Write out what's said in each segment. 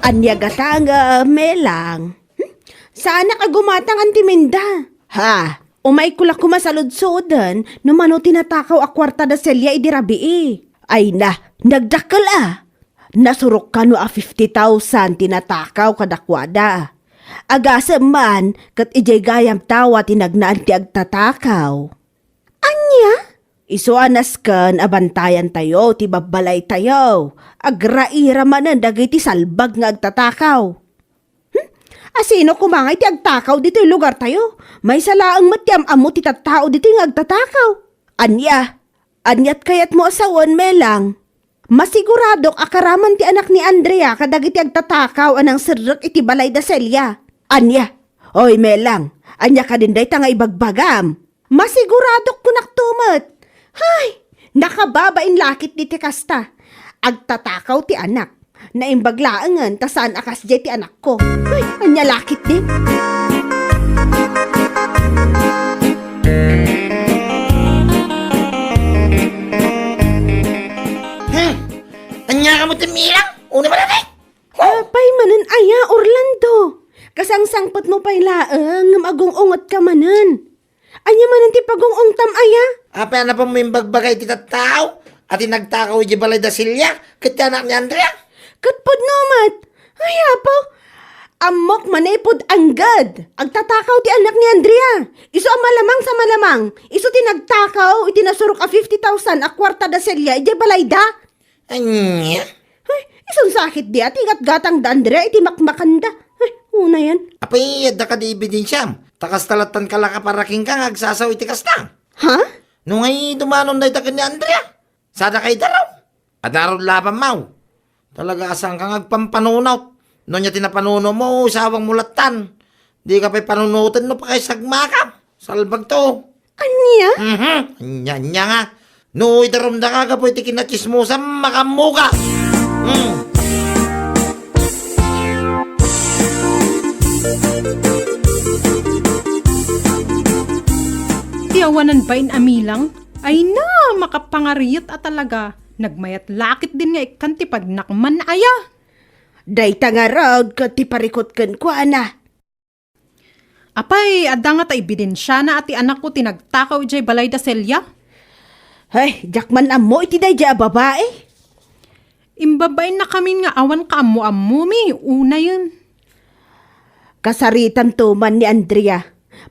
Anya gatanga, melang. Sana ka gumatang antiminda. Ha? Umay kulak kumasaludsodan, numano tinatakaw a kwarta da selya idirabi eh. Ay na, nagdakal ah. Nasurok ka no a 50,000 tinatakaw kadakwada. Agasa man, kat ijay gayam tawa tinagnaan ti agtatakaw. Anya? Isuanas kan abantayan tayo, ti babalay tayo. Agraira manan dagiti salbag nga agtatakaw. Asino kumangay ti agtakaw dito yung lugar tayo? May salaang matyam amo ti tattao dito yung agtatakaw. Anyat kayat mo asawan melang. Masiguradok akaraman ti anak ni Andrea kadagiti agtatakaw anang sirrek iti balay da selya. Oy melang, anya ka din day tanga ibagbagam. Masiguradok kunak tumet. Hay, nakababain lakit di ti kasta. Agtatakaw ti anak. Naimbaglaangan ta saan akas jay ti anak ko. Ay, anya lakit din. Anya ka mo timilang? Una ba natin? Apay manan aya, Orlando. Kasangsangpot mo pa'y laang ngam agong-ungot ka manan. Anya manan ti pagong-ung tam aya. Apa na pa mo yung bagbagay ti tattao? At nagtakaw yung balay da silya? Kaya anak ni Andrea? Katpod nomat. Ay apo. Amok manipod anggad. Agtatakaw ti anak ni Andrea. Iso ang malamang sa malamang. Iso ti nagtakaw, iti nasurok a 50,000 a kwarta da selya, iti balay da. Anya? Ay, isang sakit di at ingat gatang da Andrea, iti makmakanda. Ay, una yan. Apay, da ka di ebidensyam. Takas talatan ka lang kaparaking ka, agsasaw iti kasta. Ha? Nung ay dumanon na itakin ni Andrea. Sada kay daraw. At naroon laban mau. Talaga asang kang agpampanunaw. No niya tinapanuno mo, sawang mulatan. Di ka pa'y panunutan no pa kay sagmaka. Salbag to. Anya? Anya nga. No, itarumda ka po iti kinachismusan makamuka. Tiyawanan ba in amilang? Ay na, makapangariyot at talaga. Nagmayat lakit din nga ikanti pag nakman aya. Day tangarod ka ti parikot kan ko ana. Apay, adda nga ta ebidensya na ati anak ko tinagtakaw ijay balay da selya. Ay, jakman amo iti day ja babae. Imbabain na kami nga awan ka amu-amu mi. Una yun. Kasaritan tuman ni Andrea.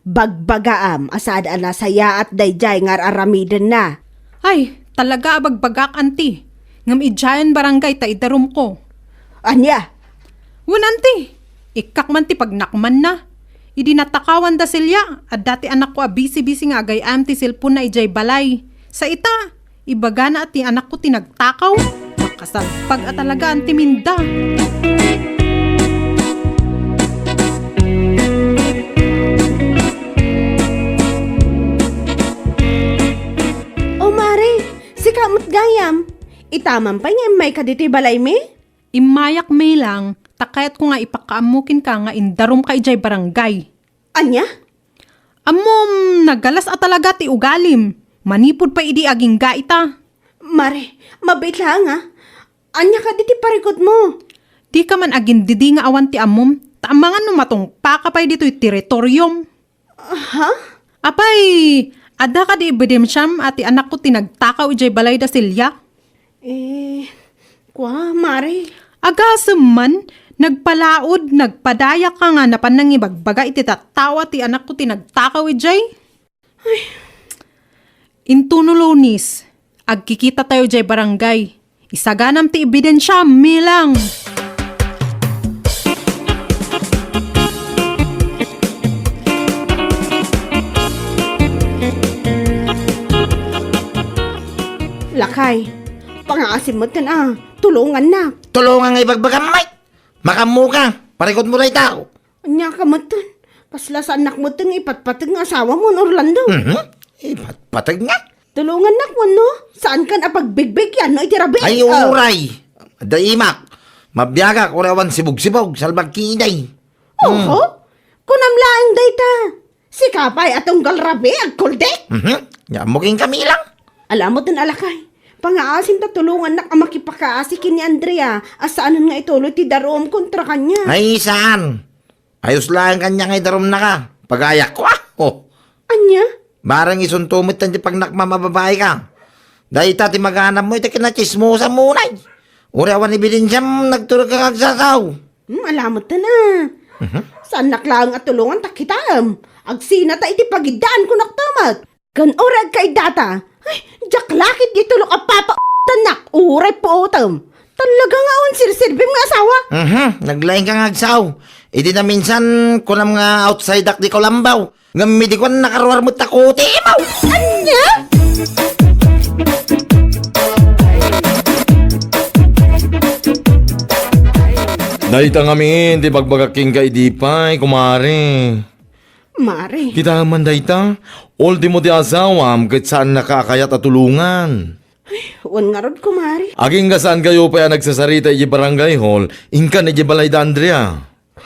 Bagbagaam asad ana saya at dayjay ngar aramiden na. Ay, talaga abagbagak anti. Ngam ijayan barangay ta idarum ko. Anya? Wan anti, ikak man ti pagnakman na. Idi natakawan da silya, at dati anak ko abisi-bisi nga agayam ti silpon na ijay balay. Sa ita, ibaga na at ti anak ko tinagtakaw. Makasagpag at talaga anti minda. O mare, si kamot gayam. Itaman pa niya may kaditi balay mi? Imayak may lang, takayat ko nga ipakaamukin ka nga indarum ka ijay barangay. Anya? Amom, nagalas at talaga ti ugalim. Manipod pa idi aging gaita. Mare, mabait lang ha. Anya ka diti parikot mo. Di ka man aging didi nga awan ti amom, taamangan no matong pakapay dito'y teritorium. Ha? Apay, ada ka di ebidemsyam ati anak ko tinagtakaw ijay balay da silya. Mare. Agasem man, nagpalaod, nagpadaya ka nga napan nang ibagbaga iti tattawa ti anak ko tinagtakaw ijay. Intunulonis, agkikita tayo jay barangay. Isaganam ti ebidensya, milang. Lakay, pangasim mo tan tulungan na. Tulungan nga ibagbagam, Mike. Makamuka. Parikot mo rin tao. Anya ka mo tan. Pasla sa anak mo tan ipatpatag ng asawa mo, Orlando. Patag nga. Tulungan na ko, no? Saan kan apagbigbig yan, no? Itirabi. Ay, uray. Daimak. Mabyaga ko rawan sibog-sibog. Salbag kinay. Oho? Kunamlaang dayta. Si Kapay atong galrabi, agkuldek. Yamuking kami lang. Alam mo tan alakay. Pangaasim ta tulungan na ka makipakaasi kini Andrea. Asaanan nga ituloy ti darom kontra kanya. Ay, saan? Ayos lang kanya ngay darom na ka. Pagayak ko oh. Anya? Barang isuntumit tan di pag nakmamababae ka. Dahil tati maghanap mo, iti kinachismosa munay. Uri awan ibilin siyam, nagturog ka kagsasaw. Alamot ta na. Saan naklang at tulungan ta kitam? Agsina ta iti pagidaan ko naktamat. Kan orag kay data. Ay, jaklakit di tulok a papa tanak. Uray po utam. Talaga nga on sirsirbim nga asawa. Naglaing ka ngagsaw. Iti na minsan, kunam nga outside ak di ko lambaw. Ngamidi ko nakaruar mo takuti, imaw. Anya? Dahita ngamin, di bagbagaking ka idipay, kumari. Mare. Kita man dahita, all di mo di asawam kahit saan nakakayat at tulungan. Wan nga rod kumari. Aging nga saan kayo pa nagsasarita iji barangay hall, inka ni iji balay da Andrea.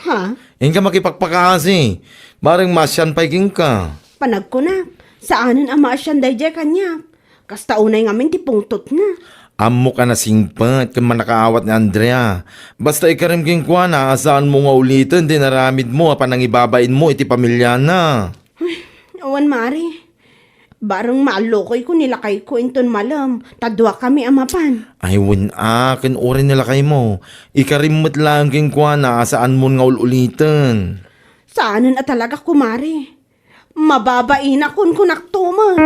Ha? Inka makipagpakasi, maring masyan pa iking ka. Panag ko na. Saanan ang maasyan dayjay kanya. Kasta unay ngamin ti pungtot na. Amo ka na singpat kan manakaawat ni Andrea. Basta ikarim king kwa na, asaan mo nga ulitin, di naramid mo, apan ang ibabain mo, iti pamilya na. Awan mare. Barang maalokoy ko nilakay ko inton malam. Tadwa kami amapan. Ay, kin uri nila kay mo. Ikarimot lang king kwa na, asaan mo nga ulitin. Saanan at talaga kumari. Mababain akon kunaktuman.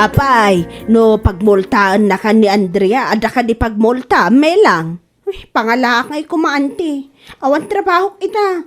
Apay, no pagmultaan na ka ni Andrea, ada ka di pagmulta, melang. Uy, pangalakay ko maanti. Awan trabaho kita.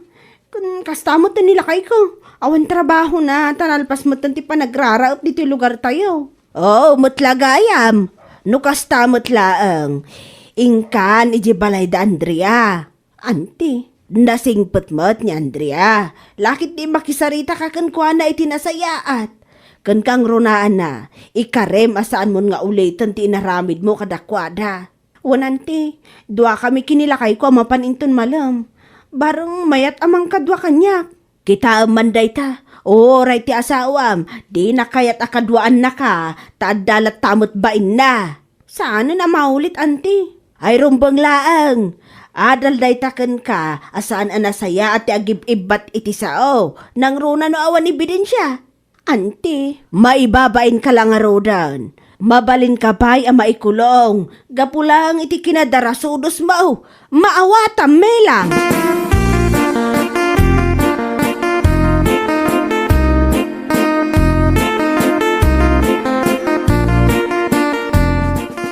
Kun kastamot na nila kay ko. Awan trabaho na, tanalpas mo tanti pa nagraraot dito lugar tayo. Oh, mutlagayam. No kastamot laang. Ingkan iji balay da Andrea. Anti, nasingpet-met ni Andrea. Lakit di makisarita ka kan kuha na itinasayaat. Kan kang runaan na, ikarem asaan mo nga ulitan ti inaramid mo kadakwada. Wananti, dua kami kinilakay ko mapaninton malam. Barang mayat amang kadwa kanya. Kita manday ta, oray ti asawam, di na kayat akadwaan na ka, taadalat tamot bain na. Saan na maulit anti? Ay rumbang laang. Adal day taken ka, asaan anasaya at agib-ibat iti sao, nang runa no awan ibidensya. Anti, maibabain ka lang arodan. Mabalin ka pa'y ang maikulong. Gapulang iti kinadarasudos mo. Maawatam melang.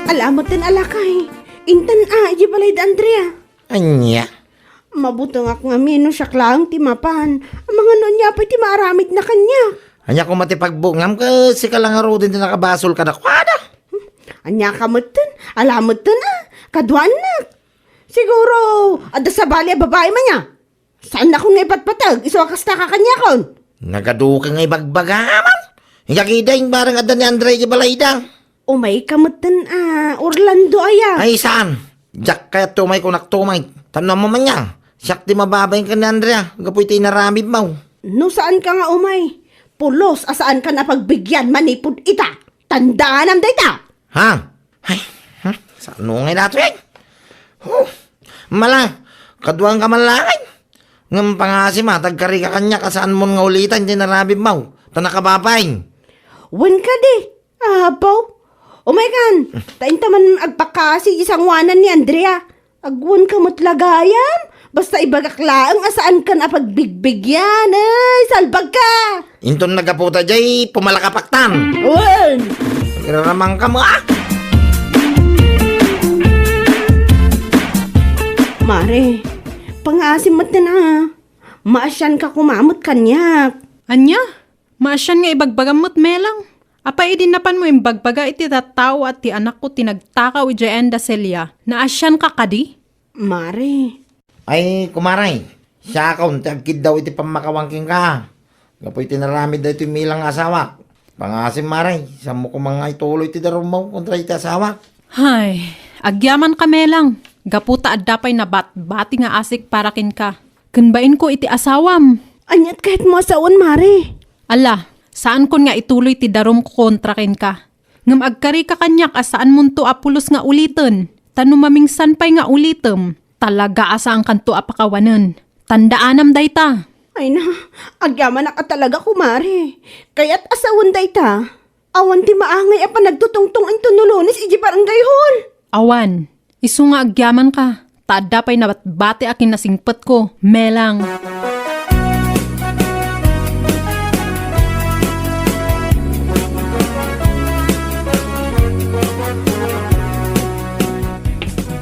Alamot din alakay. Intan iji balay da Andrea. Anya. Mabutong ako nga mino siya klang timapan. Ang mga nonya pa'y timaramid na kanya. Anya ko matipagbungam kasi ka lang aro din nakabasol ka na kwada. Anya kamutin, alamutin kadwan na. Siguro, ada sa bali babae man niya. Saan na kung ipatpatag, isuwakas na kakanya kon. Nagaduka nga ibagbagaman. Hingakida yung barang ada ni Andre Gibalayda. Umay kamutin Orlando aya. Ay saan? Jack kaya tumay ko naktumay. Tanong mo man niya. Siyak di mababay ka ni Andrea. Gapoy ti naramid mo. No saan ka nga umay? Pulos asaan ka na pagbigyan manipod ita. Tandaan am dayta. Ha? Ay, saan mo ngay nato yan? Mala, kaduang ka malangay. Ngam pangasim tagkari ka kanya kasaan mo nga ulitan di narabib mo. Tanakababay. Wen ka di. Ahapaw. Umay kan. Tain taman agpakasi isang wanan ni Andrea. Agwan ka matlagayam. Basta ibagaklaan asaan ka na pagbigbigyan. Ay, salbag ka. Inton nagaputa jay, pumalakapaktan. Wen. Nagramang ka mo Mare, pangasim mo na. Maasyan ka kumamot kanyak. Anya? Maasyan nga ibagbagamot melang. Apay idinapan mo imbagbaga iti tattao at ti anak ko tinagtakaw iti enda Celia. Naasyan ka kadi? Mare. Ay, kumaray. Siya ka, tagkid daw iti pamakawangking ka. Gapoy tinaramid daw iti milang asawa. Pangasim maray, sa mo kumanga ituloy ti darum mo kontra iti asawa. Hay, agyaman ka melang. Gaputa at dapay na bati nga asik para kin ka. Kunbain ko iti asawam. Anyat kahit mo asawan, Mari. Ala, saan kon nga ituloy ti darom ko kontrakin ka? Ngam agkari ka kanyak asaan mo to apulos nga ulitin. Tanumamingsan pa'y nga ulitem. Talaga asaan kanto apakawanan. Tandaanam dayta. Ay na, agyaman na ka talaga, kumari. Kaya't asawan day ta. Awan ti maangay pa nagtutungtong ang tunulonis iji barangay hall. Awan, isu nga agyaman ka. Tada pa'y nabatbate akin nasingpet ko. Melang.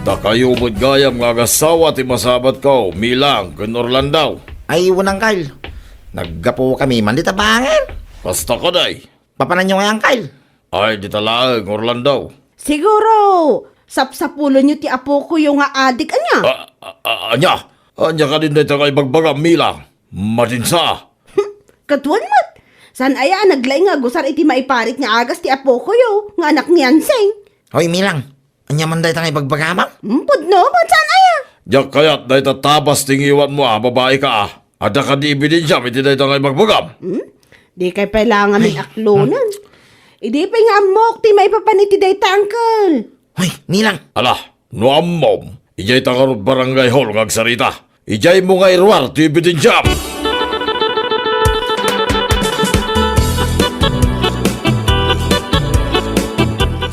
Da kayo mo't gayam nga gasawa ti masabat ko, Milang, kun Orlando. Ay, unang Kyle. Naggapo kami, mandita bangin. Basta ka day. Papanan nyo ngayon, Kyle. Ay, di talagang Orlando. Siguro, sapsapulo nyo ti apo ko yung nga adik anya. Anya ka din day tagay bagbagam, Milang. Matinsa. Katuan mat. San aya naglay nga gusar iti maiparit nga agas ti apo ko yo, nga anak ni Anseng. Hoy, Milang. Anya man day tangay bagbagamang? Pudno, ba't saan aya? Diyak kayat day tatabas tingiwan mo babae ka Ada ka di ebidensya, iti day tagay bagbagam. Di kay kailangan ng aklunan. Idi pa nga amok ti maipapaniti day ta, uncle. Hoy, Milang. Ala, no ammom. Ijay takarot barangay hall ngagsarita. Ijay mo nga irwar, ti ebidensya.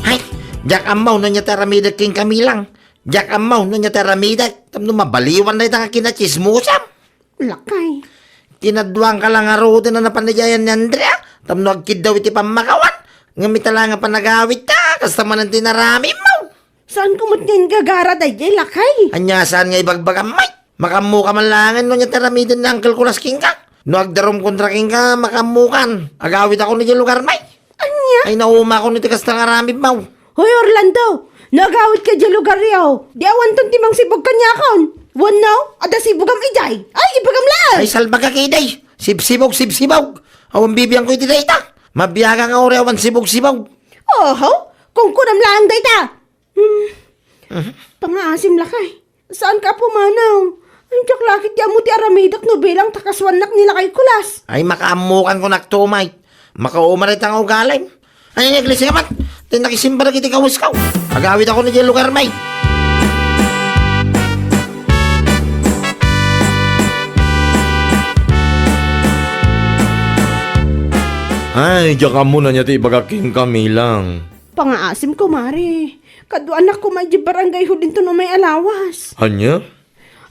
Hay, jak amaw na niya taramida king Kamilang. Jak amaw na niya taramida. Tamno mabaliwan na itang kinachismusam. Lakay. Kinadwang ka lang nga rote na napanijayan ni Andrea. Tamno agkid daw iti pamakawan. Ngamit lang nga panagawit ta. Kasta man ang tinarami mo. Saan kumatin gagara day jay lakay? Anya saan nga ibagbagamay. Makamu ka man langan no niya taramida na Uncle Kulas King ka. No agdarom kontra King ka makamukan. Agawit ako ni lugar may. Anya? Ay nauma ko niti kasta nga rami mo. Hoy Orlando, nagawit ka dyan lugar yaw. Di awan ton timang sibog kanyakon. Wan now, ada sibugam ijay. Ay, ibagam lang. Ay salba ka kiday. Sibsibog. Awan bibiyang ko iti dayta. Mabiyaga nga ori awan sibog. Oho, kung kunam lang day ta. Pangaasim lakay. Saan ka pumanaw? Ang jaklakit ya mo ti aramidak no bilang takaswanak nila kay Kulas. Ay makaamukan ko naktumay. Makaumarit ang ugalay. Ay neglisya ka man. Tinakisimba na kiti kawis kaw. Agawit ako na dyan lugar may. Ay, diyak ka muna niya ti ibagaking Kamilang. Pangaasim ko, Mari. Kadu anak ko may di barangay ho din to no may alawas. Anya?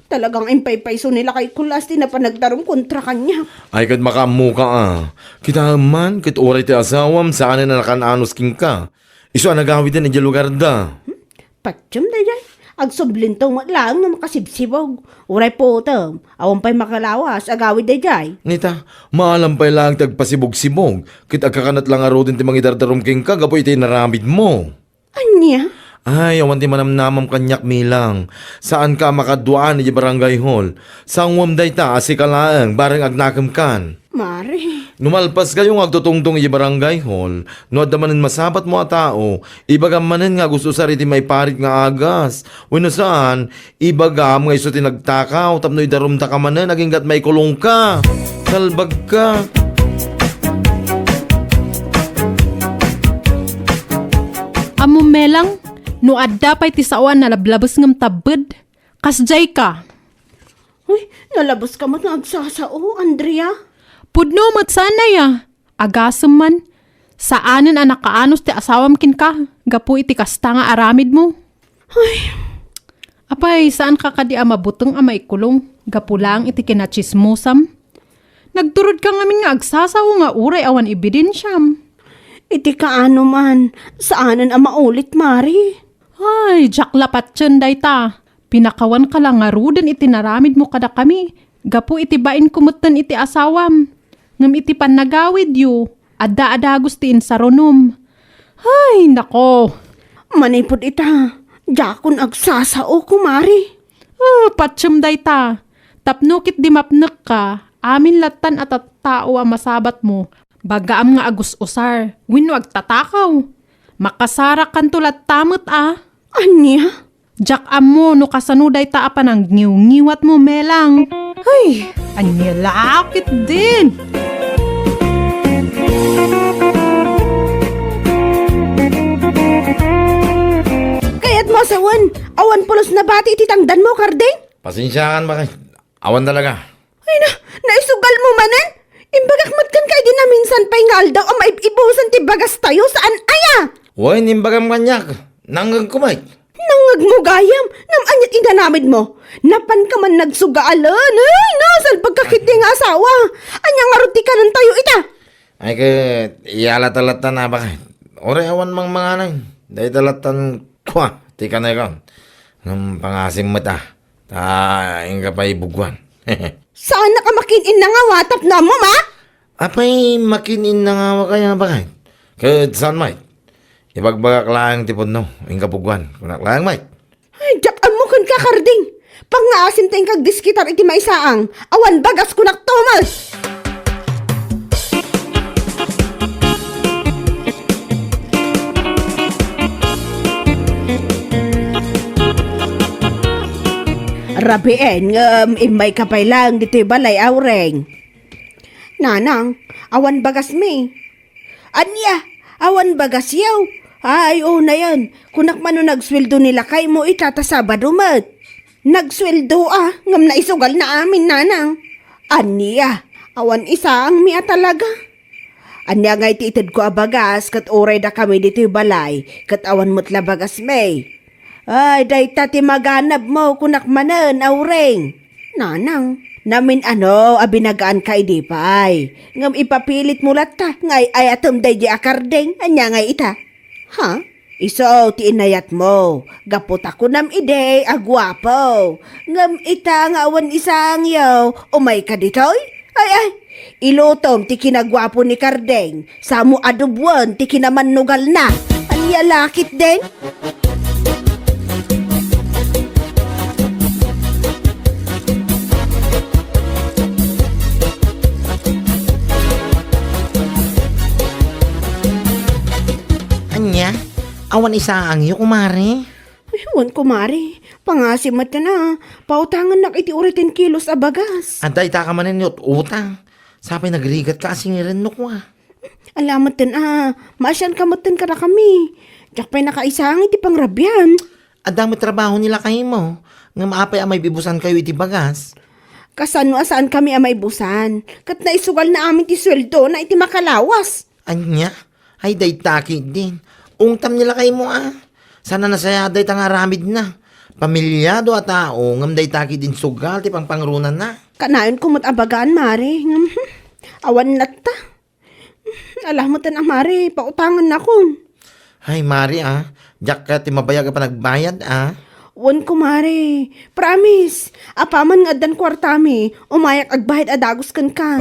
Talagang impay-payso nila kay Kulas din na panagdarong kontra kanya. Ay, kat makamu ka Kita man, kit oray ti asawam, saan na nakananos king ka. Iso nagawit din iti lugar da. Patsyam da dyan. Agsublintong lang na makasibsibog. Uray po ito. Awan pa'y makalawas. Agawid da dyan. Nita, maalam pa lang tagpasibog-sibog. Kit agkakanat lang aro din ti mangidardarom king ka, gapo iti naramid mo. Anya? Ay, awan ti manamnamam kanyak Milang. Saan ka makaduaan iti barangay hall? Saan day ta, asikalaang, bareng agnakam kan. Mari. Numalpas kayong agtutungtong iti barangay hall, no adamanin masabat mo a tao, ibagam manen nga gusto sa riti may parit nga agas. Wano saan, ibagam nga iso tinagtakaw, tapno idarum ta ka manen, naging gat may kulong ka. Kalbag ka. Amo melang, no adda pa'y tisawan na lablabas ngam tabed. Kasjay ka. Uy, nalabas ka mat nga agsasao, Andrea. Pudno mat sana ya. Agasem man. Saanen anak kaanos ti asawam kin ka. Gapu iti kasta nga aramid mo. Apay, saan ka kadi mabutong ama ikulong? Gapu lang iti kinachismusam. Nagturod ka ngamin nga agsasaw nga uray awan ebidensyam. Iti kaano man, saanan ang maulit, Mari? Ay, jaklapat dyan day ta. Pinakawan ka lang nga ruden iti naramid mo kada kami. Gapu iti bain kumutan iti asawam. Ngam iti panagawid yu. Adda-ada gustiin sa ronom. Ay, nako. Manipod ita. Jakon agsasao ko, Mari. Patsyam day ta. Tapnukit di mapnek ka. Amin latan at tao ang masabat mo. Bagaam nga agus-usar. Wino agtatakaw. Makasara kan tulat tamot Anya? Jak amo no kasanuday taapan ang ngiw-ngiwat mo melang. Ay, anya lakit din. Kaya't mo asawan, awan pulos na bati ititangdan mo, Kardeng. Pasensyahan ba kay? Awan talaga. Ay na, naisugal mo manan? Imbagakmat kan kay din na minsan pa'y ngal daw ang maibusan ti bagas tayo saan aya? Uy, nimbagam kanyak. Nangang kumay. Nangag mo gayam, namanyat inanamid mo. Napan ka man nagsugaalan, ay nasal pagkakit ni nga asawa. Anyang aruti ka ng tayo ita. Ay ka, iyalatalatan na ba kay? Ore awan mang mga nang. Dahil talatan kwa. Tika na ikaw. Ng pangasing mata. Taing ka pa ibugwan. Sana ka makinin na nga watap na mo, ma? Apay makinin na nga kaya ba kay? Kahit saan may? Ibagbagak lang tipod no. Ang kapugwan. Kunak lang may. Ay, jakan mo kan ka, Karding. Pangaasin tayong kagdiskitar iti maisaang. Awan bagas kunak tumas. Rabien, imay kapay lang dito balay awreng. Nanang, awan bagas me. Anya, awan bagas yaw. Ay, na yan. Kunak man no nagsweldo nila kay mo itatasabado mat. Nagsweldo ngam na isugal na amin, nanang. Anya, awan isa ang miya talaga. Anya nga ititid ko abagas kat oray da kami dito balay kat awan mutla bagas me. Ay, day tati maganap mo kunak manan, awreng. Nanang, namin abinagaan ka idipay. Ngam ipapilit mo lata, ngay ay atom day di akardeng, anya ngay ita. Ha? Iso, ti inayat mo. Gapot ako nam ide, agwapo. Ngam ita nga awan isang yaw, umay ka ditoy? Ay, ilutom ti kinagwapo ni Kardeng. Samu adubwan ti kinamannugal na. Anya lakit den? Anya? Awan isa ang iyo, kumari. Ayun, kumari. Pangasimat na. Pautangan na iti uri 10 kilos abagas. Aday ta ka manin yot utang. Sapay nagrigat ka asing irenok mo Alamat din Maasyan kamatan ka na kami. Diyak pa'y nakaisang iti pangrabyan. Adang may trabaho nila kayo mo. Nga maapay amay bibusan kayo iti bagas. Kasano asaan kami amay busan. Kat naisugal na amin ti sweldo na iti makalawas. Anya? Ay day taki din. Ungtam nila kayo mo Sana nasaya day tangaramid na. Pamilyado at tao, ngam day taki din sugal, ti pangpangrunan na. Kanayon kumot abagaan, Mari. Awan nata. Alam mo tan Mari, pautangan na ko. Ay, Mari Diyak ka ti mabayag pa nagbayad Wan ko, Mari. Promise. Apaman nga dan kwartami. Umayak agbahid adagos kan ka.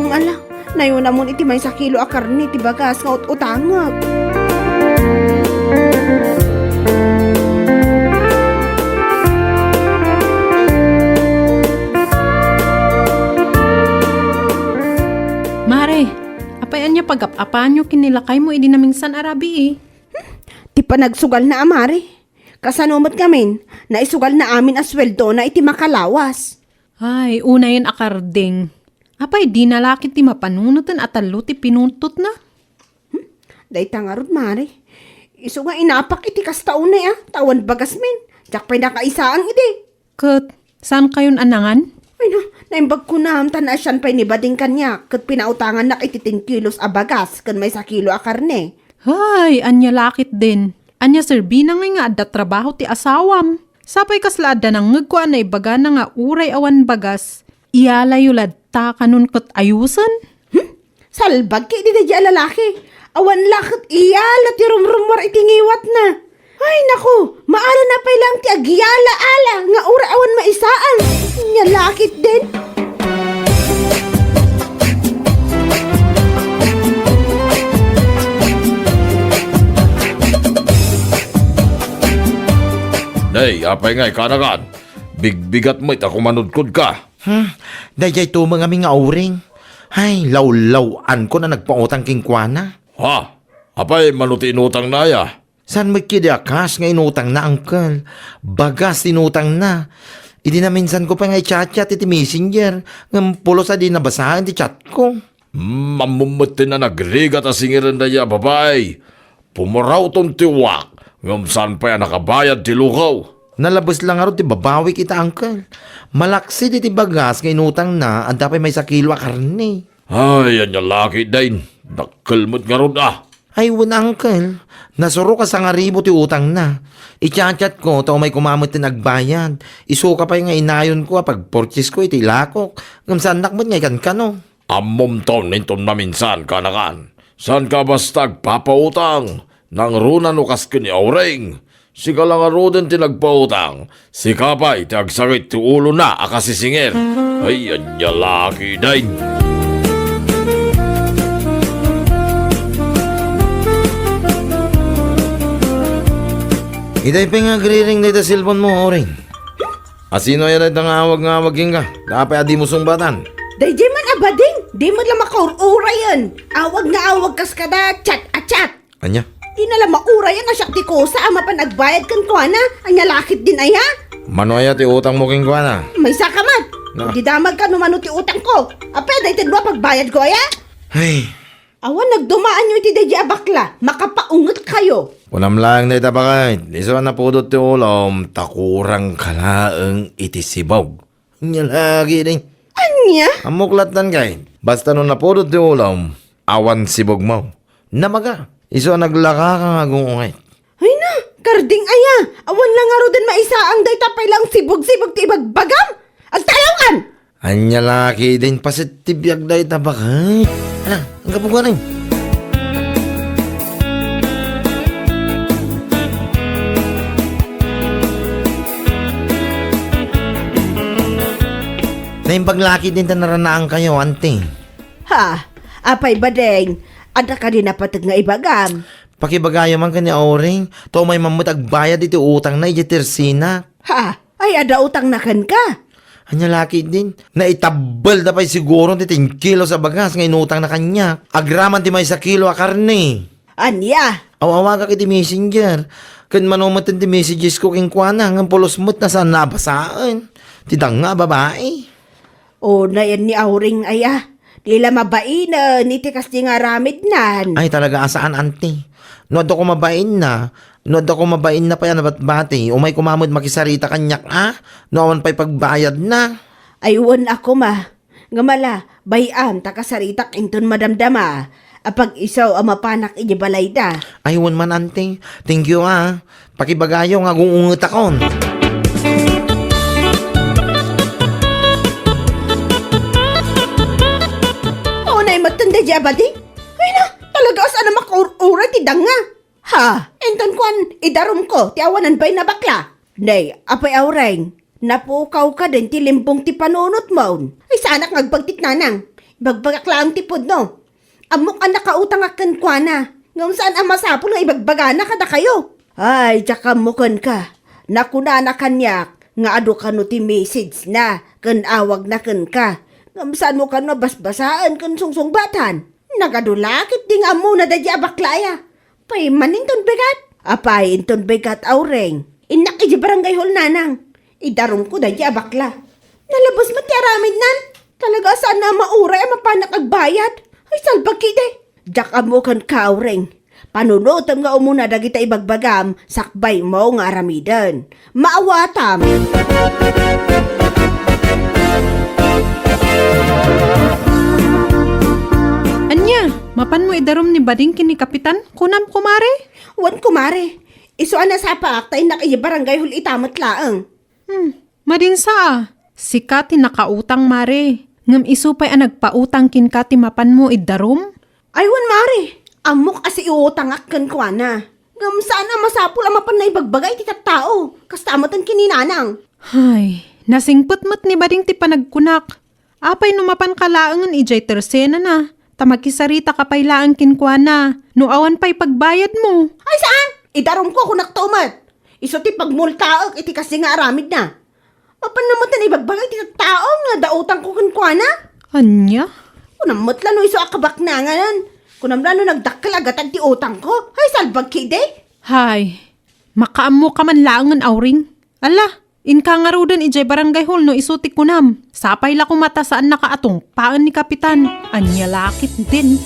Ala, nayon na mo iti may sa kilo a karni ti bagas nga utangag. Mare, apayan niya pag-apapan nyo kinilakay mo idi naming San Arabi Ti panagsugal na Mari. Kasanumat kamin, naisugal na amin asweldo na iti makalawas. Ay, una yan akarding. Apay, di nalakit ti mapanunutan at talo ti pinutot na. Day tangarod, Mari. Iso nga inapak iti kastaon na tawan bagas min. Diyak pa'y nakaisaang iti. Kat, saan kayon anangan? Ay na, naimbag ko na hamtan na siyan pa'y nibading kanya. Kat pinautangan na iti 10 kilos a bagas kan may 1 kilo a karne. Hay, anya lakit din. Anya serbina nga adda trabaho ti asawam. Sapay kaslaada nang ngagkuan na ibaga na nga uray awan bagas. Iyalayo ladta kanun kat ayusan. Salbag kay di na lalaki. Awan lakot iyala ti rumrumwar itingiwat na. Ay naku, maala na pa'y lang ti agyala ala nga ura awan maisaan. Nya lakit din. Day, apay ngay kanagan. Bigbigat mo ita kumanudkod ka. Dayjay to mga nga uring. Ay, law-lawan ko na nagpautang kingkwana. Ha? Apay manutinutang na ya. San magkidakas nga inutang na, uncle? Bagas inutang na. Idi na minsan ko pa nga i-chat-chat iti messenger. Ngam pulos di nabasahan ti chat ko. Mamumuti na nagrigat a singiran na ya, babay. Pumaraw ton tiwak. Ngam saan pa yan nakabayad ti lukaw. Nalabas lang aro ti babawi kita, uncle. Malaksi ti bagas nga inutang na at dapat may sakilo a karne. Ay, yan yung laki din. Nakalmot nga ron ah. Ay, wala, uncle. Nasuro ka sa nga ribo ti utang na. I-chat-chat ko, tao may kumamot ti nagbayad. Isuka pa yung nga inayon ko, pag-purchase ko, iti lakok. Ngam nakmot nga ikan ka, no? Amom taon ninton na minsan kanakan. San ka basta papautang? Nang runan o kaskin ni Aureng. Si ka lang aroden ti nagpautang. Si kapay ti agsakit ti ulo na akasisingir. Ay, yan yung laki din. Itay pa nga griring na ita cellphone mo, Oring. Asino yan at ang awag-awagin ka? Dapat adi mo sumbatan. Dayjay man abading, di mo lang makaura yan. Awag na awag kas kada, chat a chat. Anya? Di na lang maura yan, asyak ti ko sa ama pa nagbayad kan ko na. Anya lakit din aya. Mano aya ti utang mo king kwa na? May sakamat. Na. Di damag ka numano ti utang ko. Ape, day tidwa pagbayad ko aya. Ay, Awan nagdumaan nyo iti dayjay abakla. Makapaungot kayo. kunam lang na ita bakay. Iso na pudot ti ulom, takurang kalaang iti sibog. Anya lagi din. Anya? Amuklatan kay. Basta no napudot ti ulom, awan sibog mo. Namaga. Iso naglaka ka nga gungungay. Ay na, karding aya. Awan lang nga din maisaang day tapay lang sibog-sibog ti ibagbagam. Agtayawan! Anya laki din pasit ti biyag da ita bakay. Hala, ang kapuga rin. Na yung paglaki din ta naranaan kayo, ante. Ha, apay badeng. Ada ka din napatag nga ibagam. Pakibagayo man ka ni Oring, to may mamutag bayad iti utang na iti tersina. Ha, ay ada utang na kan ka. Anya laki din, na itabal da pa'y siguro ti 10 kilo sa bagas nga inutang na kanya. Agraman ti may 1 kilo a karne. Anya, Awawaga kiti messenger. Kan manumatin ti messages ko king kuana nga pulos-mut na saan nabasaan. Tidang nga babae. o na yan ni Auring aya. Dila mabainan, itikas di nga ramid nan. Ay talaga asaan ante. No ko mabain na. No ko mabain na pa yan nabat-bati. Umay kumamod makisarita kanyak No awan pa'y pagbayad na. Aywan ako ma. Ngamala, bayan takasaritak inton madamdama. Apag isaw ang mapanak ijibalay da. Aywan man ante. Thank you Pakibagayo nga gungungot akon. O na matanda di abadi. Ay na, talaga saan na makaura ti danga. Ha, enton kwan, idarom ko, ti awanan ba'y na bakla? Nay, apay Aureng. Napukaw ka din ti limbong ti panunot mo. Ay sana kang agpagtiknanang. Ibagbagakla ang tipod no. Amok ang nakautang akan kwa na. Ngam saan ang masapol nga ibagbagana kada kayo. Ay, tsaka mukan ka. Nakuna na kanyak. Nga ado ka no ti message na. Kan awag na kan ka. Ngam saan mo ka no basbasaan kan sungsongbatan. Nagadulakit ding amo na dadya baklaya. Pay maninton begat. Apay inton begat Aureng. Inak iji barangay hall nanang. Idarom ko dadya bakla. Nalabas mati aramid nan. Talaga saan na mauray ang mapanak agbayad. Ay salbag kide. Jak amo kan ka Aureng. Panunutom nga umuna dagita ibagbagam. Sakbay mo nga aramidan. Maawatam. Anya, mapan mo idarom ni Bading kini Kapitan? Kunam kumare? Wan kumare. Isuan na sa paak tayo nakibarangay hul itamat laang. Madinsa si Kati nakautang mare. Ngam isupay ang nagpautang kin Kati mapan mo idarom? Aywan mare. Amok asi iutang akan kwa na. Ngam sana masapul ang mapan na ibagbagay ti tao. Kastamatan kininanang. Hay, nasingput-mut ni Bading ti panagkunak. Apay numapan kalaangan ijay tersena na. Tamakisarita ka pay laang kinkwana. No awan pa'y pagbayad mo. Ay saan? Idarom ko kung naktumat. Iso ti pagmultaok iti kasi nga aramid na. Mapan naman na ibagbagay ti tao nga dautang ko kwa na. Anya? Kunamot lang no iso akabak na nga nan. Kunam lang no nagdakkel agatan ti utang ko. Ay salbag kide. Hay, makaammo ka man laangan awring. Ala, inka nga rudan ijay barangay hall no isutik ko nam. Sapay la ko mata saan nakaatong paan ni Kapitan. Anya lakit din.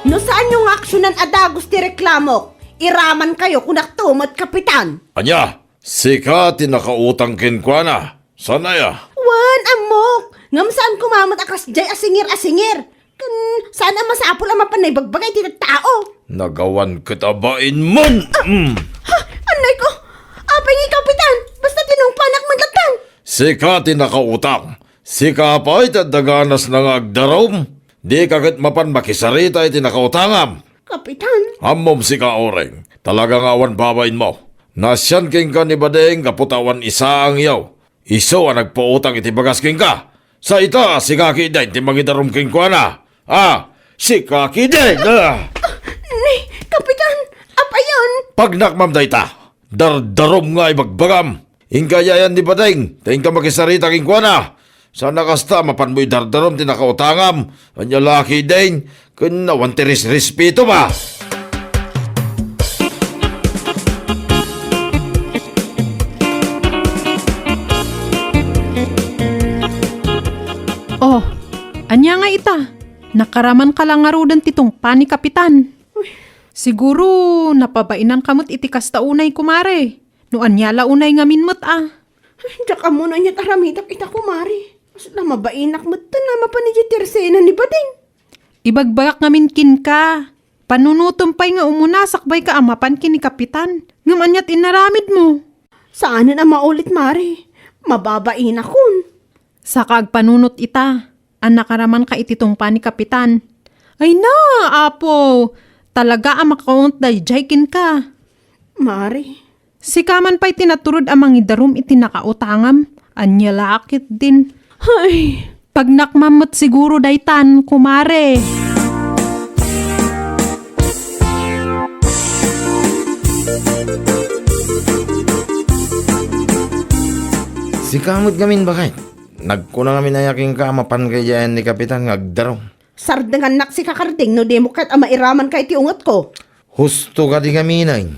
No saan yung aksyonan adagos ti reklamo? Iraman kayo kung naktumot Kapitan. Anya, sika tinakautang kinkwana. Sana ya? Wan, amok. Ngam saan kumamot akas jay asingir. Kan saan ang masapol ang mapanay bagbagay ti tao. Nagawan kita bain mon! Ha, anay ko. Apay ni Kapitan. Basta tinungpanak manlatan. Sika tinakautang. Sika pa'y tadaganas ng agdarom. Di kagit mapan makisarita iti nakautangam. Kapitan. Hammom sika oreng. Talagang awan babain mo. Nasyan king ka ni Badeng kaputawan isa ang yaw. Iso ang nagpautang iti bagas king ka. Sa ita, sika kiday ti mangidarom king kwa na. Sika kiday na. Ni, Kapitan. Apa yon? Pag nakmam da ita, dardarom nga ibagbagam. Ingkayayan ni Badeng, taing ka makisarita king kwa na. Sana kasta mapan mo'y dardarom tinakautangam. Anya laki din, kun nawan tiris respeto ba? Oh, anya nga ita. Nakaraman ka lang nga rudan titong pa ni Kapitan. Siguro napabainan kamot iti kasta unay kumare. No anya la unay nga minmot Diyak mo na niya taramitak ita kumari. Mas na mabainak mo ito na mapanidya tersena ni Bading. Ibagbagak nga minkin ka. Panunutumpay nga umunasakbay ka amapan kini Kapitan. Ngam anyat inaramid mo. Saan na maulit, Mari? Mababain akon. Sa kagpanunot ita, ang nakaraman ka ititong pa ni Kapitan. Ay na, apo, talaga ang makaunt dayjaykin ka. Mari. Si kaman pa'y tinaturod ang mangidarum iti nakautangam, anya lakit din. Ay, Pag nakmamot siguro daytan, kumare. Si kamot gamin bakit? Nagkuna kami na yaking ka mapan kayayan ni Kapitan ngagdarong. sardangan nak si kakarding no demokrat ang mairaman kay ti ungot ko. Husto ka di gaminay.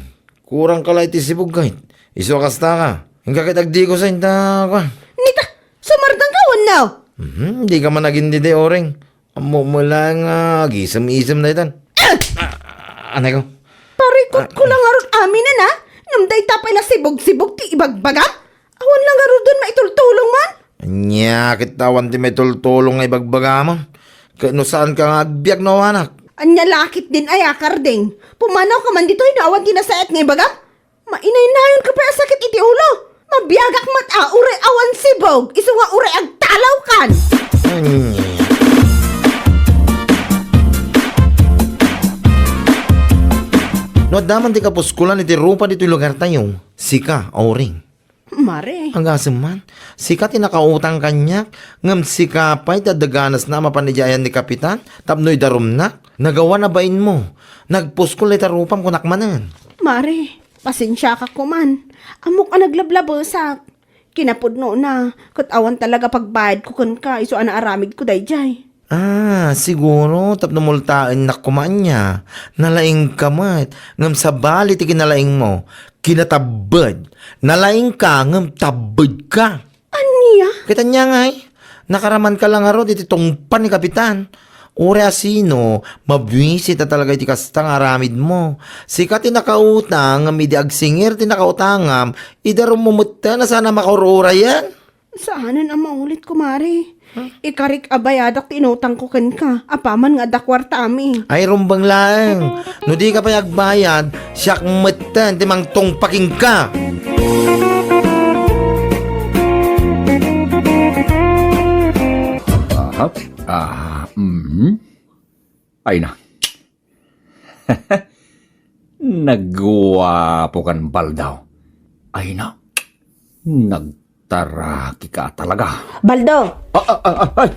Kurang kalay ti sibog kahit. Iso kasta ka. Hingga kitagdi ko sa inta ka. Nita, sumardang kawan now. Di ka man naging dide oreng. Amo mo lang gisam-isam na itan. Anay ko. Parikot ko lang arot amin na. Namday tapay na sibog-sibog ti ibagbagam. Awan lang arot dun maitultulong man. Anya, kitawan ti may tultulong nga ibagbagamon. Kano saan ka nga agbiyak no anak? Anya lakit din ay akarding. Pumanaw ka man dito'y naawan tinasayat nga ibagam. Mainay-nayon ka pa sakit iti ulo. Mabiyagak mat uray awan sibog. Iso nga uray agtalaw kan. No, daman ti kapuskulan iti rupa dito lugar tayo. Sika, oring. Mare. Ang gasem man. Sika tinakautang kanyak. Ngam sika pa'y dadaganas na mapanijayan ni Kapitan. Tapnoy darumnak. Nagawa na bain mo. Nagpuskul iti rupam kunakmanan. Mare, pasensya ka kuman. Amok ang naglablabosak. Kinapudno na. Kutawan talaga pagbayad ko kun ka. Iso ana aramid ko dayjay. Siguro tapno multaan na kumanya. Nalaing kamat. Ngam sa bali ti kinalaing mo. Kinatabad. Nalaing ka ngam tabad ka. Aniya? Kita niya nga nakaraman ka lang aro diti tungpan ni Kapitan. Ure asino, mabwisit na talaga iti kastang aramid mo. Sika tinakautang, ngam idi agsingir tinakautangam, idarom mumutta na sana makurura yan. Saanan ang maulit ko, Mare? Ikarik abayadak tinutang ko kan ka. Apaman nga dakwarta ami. Ay rumbang lang. No di ka pa yagbayad, siyak matan, timang tungpaking ka. Ay na. Nagwapo kan baldaw. Ay na. Nagtaraki ka talaga. Baldo, Ay!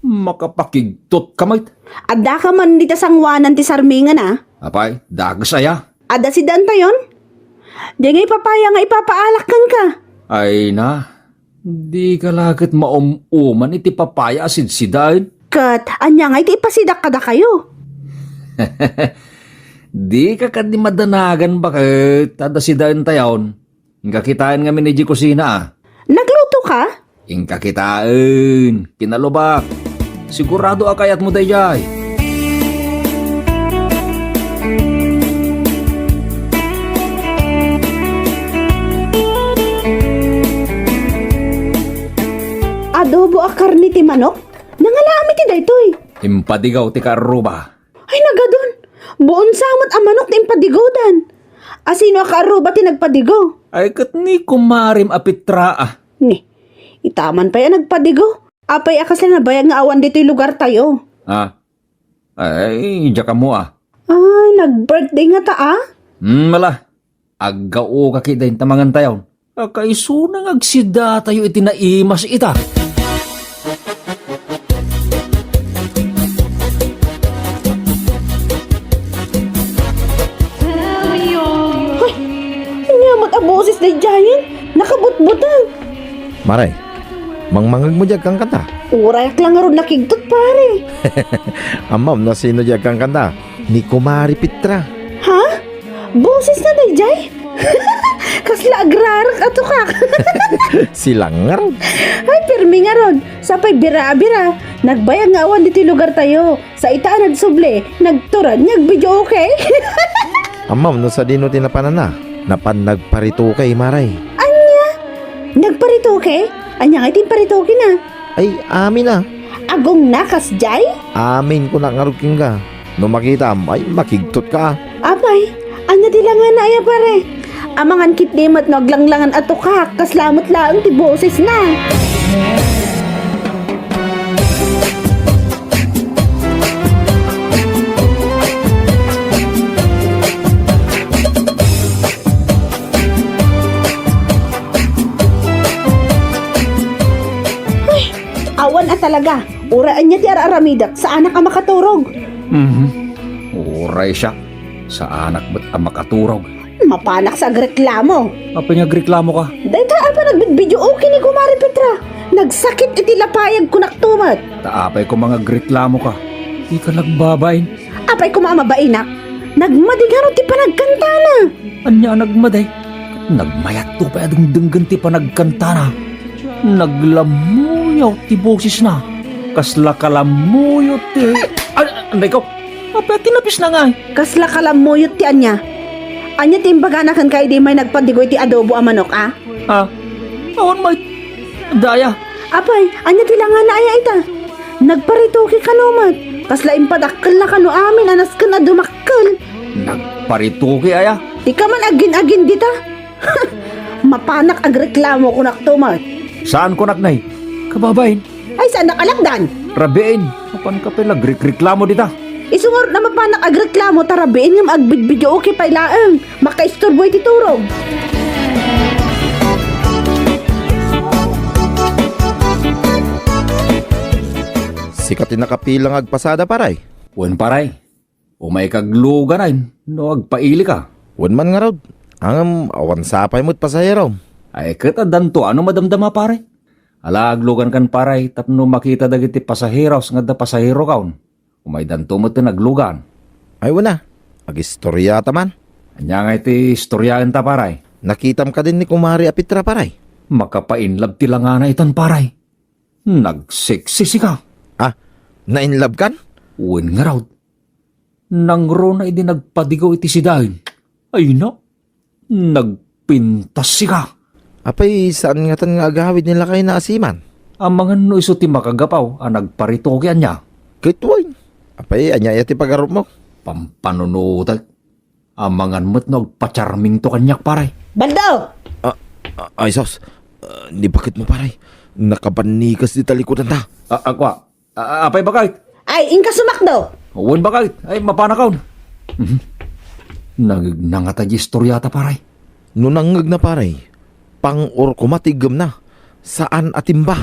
Makapakigtot kamay. ada ka man dita sangwanan ti sarmingan ah. Apay, dagsaya. Ada si Danta yon? Di nga ipapaya nga ipapaalak kan ka. Ay na. Di ka lagit maumuman iti papaya asid sidain. Kat, anya nga iti ipasidak kada kayo. Di ka di madanagan bakit tada sidain tayon. Ingka kitain nga miniji kusina ah. Nagluto ka? Ingka kitain. Kinalubak. Sigurado akayat mo dayay. Adobo a karni ti manok? Nangalami ti daytoy. Impadigaw ti karuba. Ay nagadon. Buon samot ang manok ti impadigodan. Asino a karuba ti nagpadigo? Ay kat ni kumarim apitra ah. Ni, itaman pa yan nagpadigo. Apay akas na nabayag nga awan dito'y lugar tayo. Ah. Ay, diya ka mo ah. Ay, nag-birthday nga ta ah. Mala. Aggao ka kidain tamangan tayo. Kaiso nang agsida tayo itinaimas ita. Inyamat ang boses na giant. Nakabutbutang. Maray, mangmangag mo dyan kang kanta. Urayak lang nga ron nakigtot pare. Amam, na sino dyan kang kanta? Ni Kumari Pitra. Ha? Boses na dayjay? Kasla agrarak ato ka. Silang nga ron. Ay, pirmi nga ron. Sapay bira-bira. Nagbayag nga awan dito'y lugar tayo. Sa itaan nagsuble. Nagturan, nagbidyo okay? Amam, no sa dino tinapanan na. Napan nagparito kay Maray. Anya? Nagparitoke? Anya nga itin paritoke na. Ay, amin na. Agong nakas jay? Amin ko na ngaruking ka. No makita, ay makigtot ka. Apay, anya tila nga na aya pare. Amangan kitlimat no aglanglangan ato ka. Kaslamot lang ti boses na. Awan at talaga. Uraan niya ti aramidak. Saan ka makaturog? Uray siya. Sa anak ba't ang makaturog? Mapanak sa agreklamo. Apa niya reklamo ka? Dahil apa nagbidbidyo okay ni Kumari Petra. Nagsakit iti lapayag ko naktumat. Taapay ko mga reklamo ka. Di ka nagbabain. Apay ko mamabainak. Nagmadigaro ti panagkantana. Anya nagmaday. Nagmayat to pa adong denggan ti panagkantana. Naglamuyaw ti boses na. Kasla kalamuyo ti... Anday ko. Apa tinapis na nga eh. Kasla kalamuyot ti anya. Anya timbaganakan kay di may nagpadigoy ti adobo a manok ah. Ha? Awan may... Daya. Apay, anya tila nga na aya ita. Nagparitoki kanumat. Kasla impadakkel na kanu amin anas ka na dumakkel. Nagparituki aya. Di ka man agin-agin dita. Mapanak agreklamo ko naktumat. Saan ko naknay? Kababain. Ay saan nakalakdan? Rabiin. Kapan ka pala reklamo dita? Isungor na mapanak agreklamo tarabiin nga agbidbidyo okay pa ilaang. Makaistorboy ti turog. Sikatin nakapilang agpasada paray. Wen paray. Umay kagluganan. No agpaili ka. Wan man nga rod. Ang awan sapay mo't pasahero. Ay katadan to. Ano madamdama pare? Alaglugan kan paray. Tapno makita dagiti pasaheros nga da pasahero kaon. Umay danto mo ti naglugan. Ay wana. Agistorya taman. Anya nga iti istoryahan ta paray. Nakitam ka din ni Kumari Apitra paray. Makapainlab ti langana itan paray. Nagsiksisi ka. Ah, nainlove kan? Uwin nga raw. Nangro na idi nagpadigaw iti sidahin. Ay na. Nagpintas si ka. Apay, saan nga tan nga agawid nila kayo na asiman? Ang mga no iso ti makagapaw ang nagparitokian niya. Kitway. Apay, anya ti pagarup mo. Pampanunutal. Ang mga mo't nagpacharming to kanyak paray. Baldo! Ay, sos. Di bakit mo paray? Nakabanikas di talikutan ta. Akwa. Apay bakit? Ay, inka sumakdo! Uwin bakit? Ay mapanakaw. Nagnangata di istoryata paray. Nunangag na paray. Pang-or kumatigam na. Saan atimba?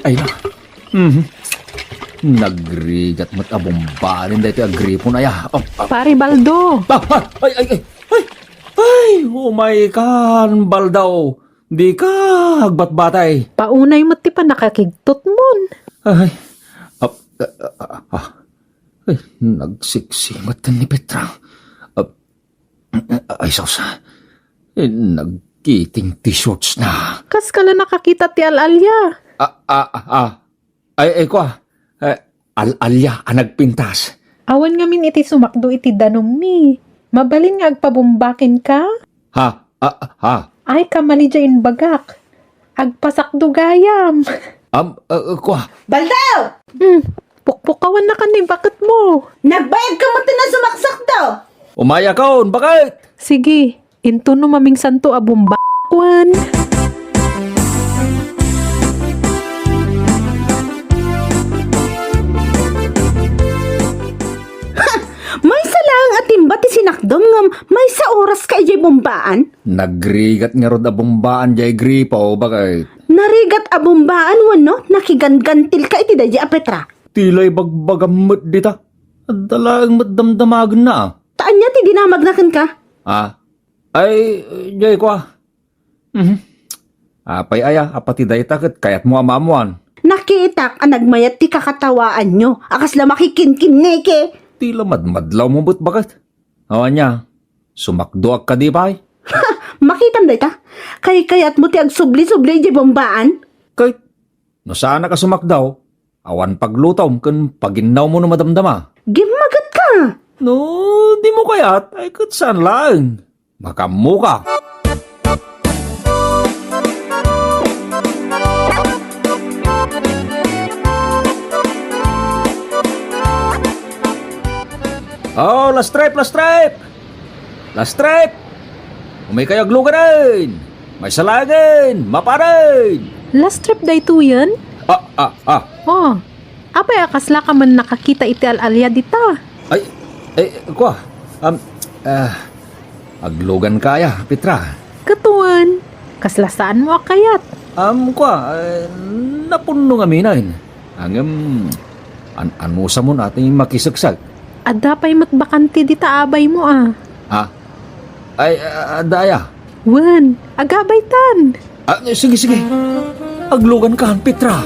Ay na. Nagrigat mat abombanin da ito agripo na ya. Pare Baldo. Oh my God, Baldaw. Di ka agbat-batay. Paunay mo ti pa nakakigtot mon. Ay, nagsiksimat ni Petra. Ay, sausa. Nagkiting t-shirts na. Kas kala nakakita ti alalya. Ay, kwa. Alalya, nagpintas. Awan nga min iti sumakdo iti danom mi. Mabalin nga agpabumbakin ka? Ha? Ay, kamali dyan bagak. Agpasakdo gayam. Kwa. Baldaw! Pukpukawan na ka ni bakit mo? Nagbayad ka mo na sumaksak daw! Umaya kaon, bakit? Sige, into no maming santo abumbakwan. May salang atimba ti sinakdom ngam may sa oras ka ijay bombaan. Nagrigat nga rod abombaan jay gripo, bakit? Narigat a bombaan wano, nakigangantil ka iti dayi a Petra. Tilay bagbagamot dita. Dalagang matdamdamagan na. Taan niya ti dinamagnakan ka? Ay, jay kwa. Apay aya, apati day takot, kayat mo amamuan. Nakitak ang nagmayat ti kakatawaan nyo. Akas la makikinkin neke. Tila madmadlaw mo but bakit? Awan niya, sumakduak ka di ba? Makitam day ta. Kayat mo ti agsubli-subli ijay bombaan. Kahit, no saan ka sumakdaw, awan paglutaw kun paginaw mo no madamdama. Gimagat ka. No, di mo kayat, ay kat saan lang. Makamuka. Oh, last stripe! Last stripe! May kayaglugan! May salagin! Maparin! Last trip day to yan? Oh, apay akasla ka man nakakita iti alalya dita. Ay, kwa. Aglugan kaya, Petra. Katuan, kaslasaan mo akayat. Kwa, napuno nga minain. Angam, anusa mo natin makisagsag. Ada pa'y matbakanti dita abay mo Ay, daya. Wan, agabay tan. Sige. Aglugan ka, Petra.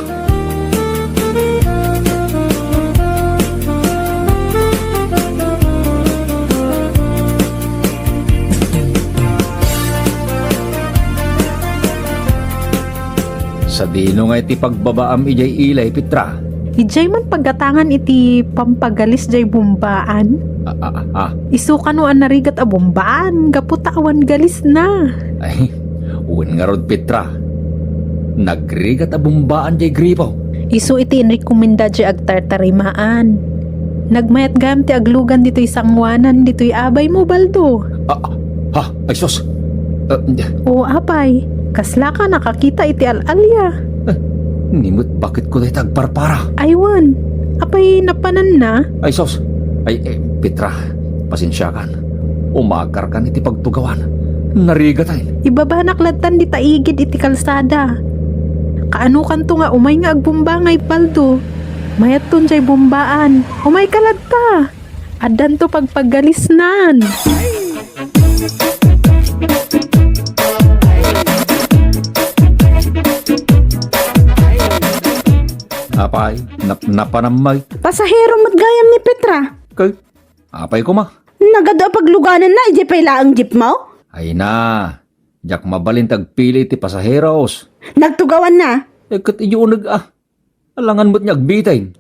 Sa dino nga iti pagbabaam ijay ilay, Petra. Ijay man paggatangan iti pampagalis jay bumbaan. Isuka no an narigat a bumbaan, gaputawan galis na. Ay, uwan nga rod, Petra. Nagrigat a bumbaan jay gripaw. Isu iti inrekomenda jay agtartarimaan. Nagmayat gam ti aglugan dito'y sangwanan, dito'y abay mo, Baldo. Ay sos. O apay, kasla ka nakakita iti alalya. Nimut bakit ko tayo tagparpara? Aywan, apay napanan na. Ay sos. Ay, Petra, pasensya kan. Umagar kan iti pagtugawan. Narigat ay. Ibabanak latan di taigid iti kalsada. Kaano kanto nga umay nga agbumbangay, Baldo. Mayat ton jay bumbaan. Umay kalad ta. Adan to pagpagalisnan. Apay, napanamay. Pasahero matgayam ni Petra. Kay, apay ko ma. Nagado pagluganan na ijay pala ang jeep mo. Ay na, jak mabalin tagpili ti pasaheros. Nagtugawan na. Kat iyo alangan mo't nyagbitay.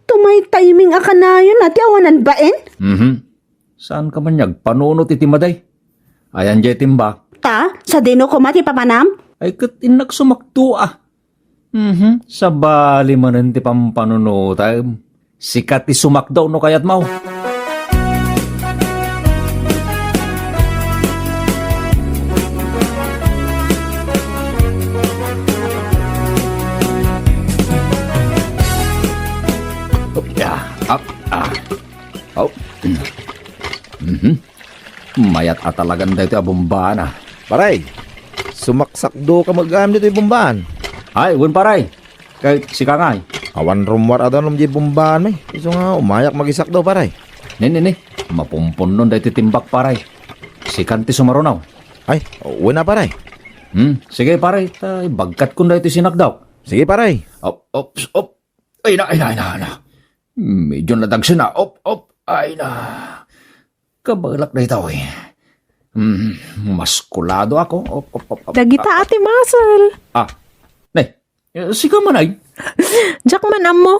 Tumay timing aka na yun ati awanan baen. Saan ka man panunot iti maday? Ayan jay timba. Ta, sa dino ko mati papanam. Ay kat inak sumakto Sa bali man ti pampanunotay. Sikat ti sumakdaw no kayat mau. Mayat atalagan dito abombaan Paray, sumaksakdo ka mag-aam dito yung bombaan. Ay, paray. Kay si Kangay. Awan rumwar adon di bumbaan may. Iso nga umayak magisak daw paray. Ni. Mapumpun nun dahil titimbak paray. Si Kanti sumarunaw. Ay, wala paray. Sige paray, bagkat kun dahil sinakdaw. Sige paray. Op. Ay na. Medyo nadagsin na. Op. Ay na. Kabalak na ito eh. Maskulado ako. Op. Dagita ati Masal. Si Kamanay. Jak man amo.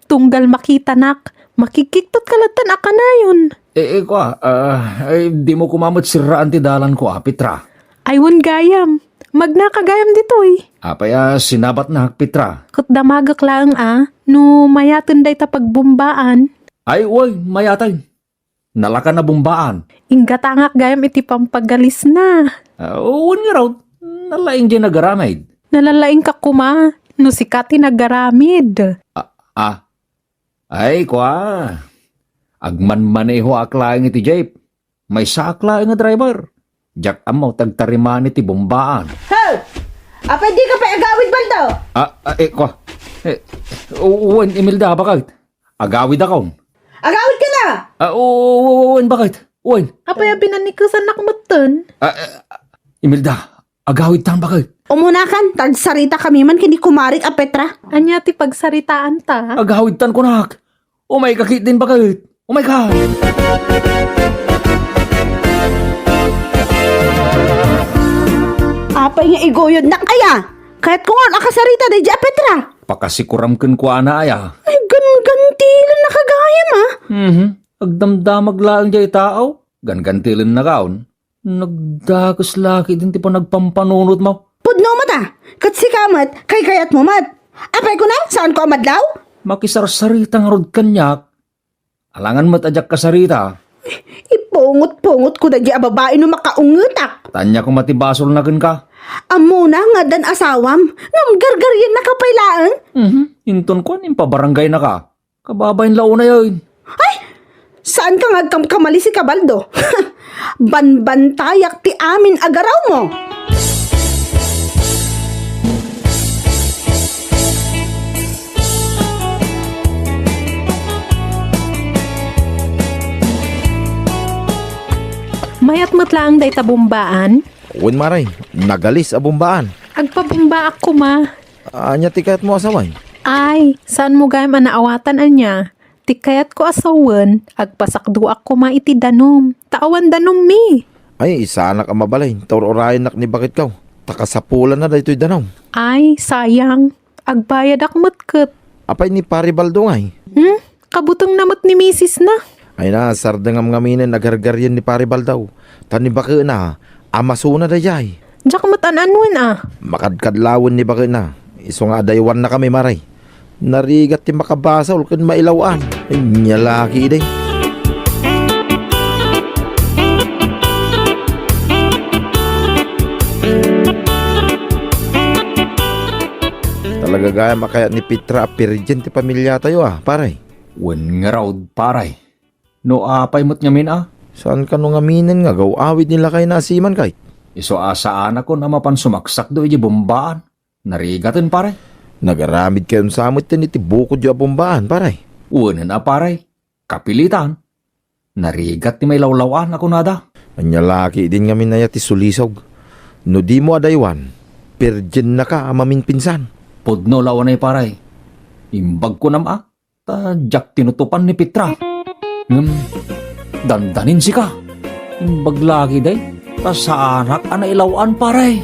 Tunggal makita nak. Makikiktot kalatan aka na yun. Di mo kumamot siraan ti dalan ko, Petra. Aywan gayam. Magnakagayam ditoy. Apaya sinabat na, Petra. Kat damagak lang no mayatan day ta pagbumbaan. Ay, uy, mayatay. Nalaka na bumbaan. Inggatangak gayam iti pampagalis na. Uwan nga raw, nalaing dyan nagaramid. Nalalaing ka kuma. No sikati nagaramid. Ay, kwa. Agman-maneho aklaing iti jeep. May saklaing nga driver. Jak amaw tagtariman iti bumbaan. Hey! Pwede ka pa agawid baldo? Kwa. Uwan, Imelda, bakit? Agawid ako. Agawid ka na! Uwan, bakit? Uwan. Apaya binanikusan nakmatan. Imelda, agawid tan bakit? Umunakan, tagsarita kami man kini kumarik a Petra. Anya ti pagsaritaan ta. Agawid tan ko nak. Umay kakit din bakit? Oh my God! Apay nga igoyod na kaya. Kahit kung ano akasarita day a Petra. Pakasikuramken ko ana aya. Ay, gantilan na kagayam Agdamdamag lang jay tao. Gangantilan na kaon. Nagdakas laki din ti pa nagpampanunod mo. Pudno mo ta. Kat si kamat, kay kayat mo mat. Apay ko na, saan ko amadlaw? Makisarsaritang rod kanyak. Alangan mat ajak kasarita. Ipungot-pungot ko day a babae no makaungutak. Tanya ko matibasol na kin ka. Amo na nga dan asawam. Ngam gargaryan na kapailaan. Inton ko nin pabarangay na ka. Kababayin launa yun. Ay! Saan ka ngagkamkamali si Kabaldo? Banbantayak ti amin agaraw mo. Mayat matlaang day tabumbaan. Uwan maray, nagalis a bumbaan. Agpabumba ako ma. Anya tikat mo asaway. Ay, saan mo gayam anaawatan anya? Tikayat ko asawan, agpasakdo ako ma iti danom. Taawan danom mi. Ay, isa anak ang mabalay. Taur-orayan nak ni bakit kaw. Takasapulan na daytoy danaw. Ay, sayang. Agbayad akmat kat. Apay ni Pari Baldo ngay. Kabutong namot ni misis na. Ay na, sardangam ngaminan nagargaryan ni Pari Baldaw. Tani baka na, amasuna da jay. Diyak matan-anwan Makadkadlawan ni baka na. Iso nga daywan na kami maray. Narigat ti makabasol kan mailawan. Ay, nyalaki day. Talaga gaya makaya ni Petra Pirgen ti pamilya tayo paray. Wen nga raw paray. No apay mo't ngamin Saan ka nung aminin nga awid nila kay nasiman kay? Iso asaan ako na mapan sumaksak do iji bombaan. Narigatin paray. Nagaramid kayo sa amot tin iti bukod yung bombaan paray. Una na paray. Kapilitan. Narigat ti may lawlawan ako nada. Anyalaki din nga minaya ti sulisog. No di mo adaywan, Pirgen na ka amamin pinsan. Pudno lawan ay paray. Imbag ko nama. Jak tinutupan ni Petra. Dandanin si ka. Imbag lagi day. Ta sa anak ana ilawan paray.